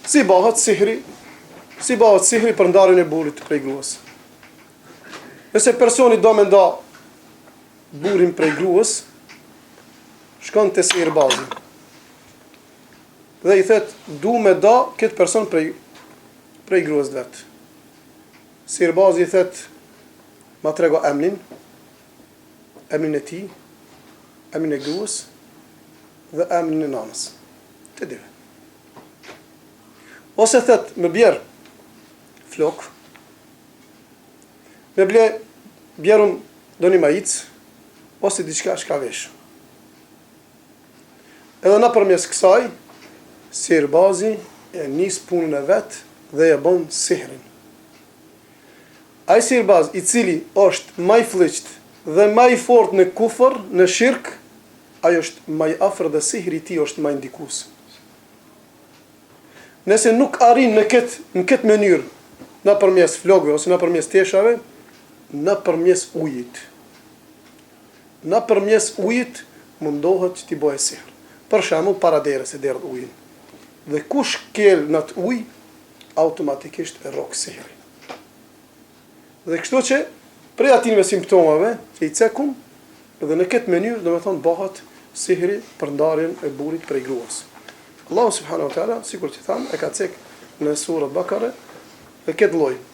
Si bëhet sihri për ndarjen e burrit prej gruas. Nëse personi do me nda burrin prej gruas, shkon te sihirbazi. Dhe i thet, du me da këtë person prej gruas vet. Sihirbazi i thet, ma trego emnin e ti, emnin e gruas dhe emnin e nanës. Të dive. Ose thet, me bjerë flok, me bjerun do një majic, ose diçka shka vesh. Edhe në përmes kësaj, sihirbazi e nis punën e vet dhe e bën sihrin. Ai sihirbaz i cili është më i fllëqt dhe më i fortë në kufër, në shirk, ai është më i afër dhe sihri i tij është më ndikues. Nëse nuk arrin në këtë mënyrë, nëpërmes flokëve ose nëpërmes teshave, nëpërmes ujit. Nëpërmes ujit mundohet që t'i bëjë sihr. Për shembull, para derës e derdh ujin. Dhe kush kel në atë ujë, automatikisht e rrok sihrin. Dhe kështu që prej atinve simptomave që i cekun, dhe në këtë mënyrë do të thonë bëhet sihri për ndarjen e burrit prej gruas. Allahu subhanahu wa taala, sikur që thamë, e ka cek në surën Bakare, e këtë lloj.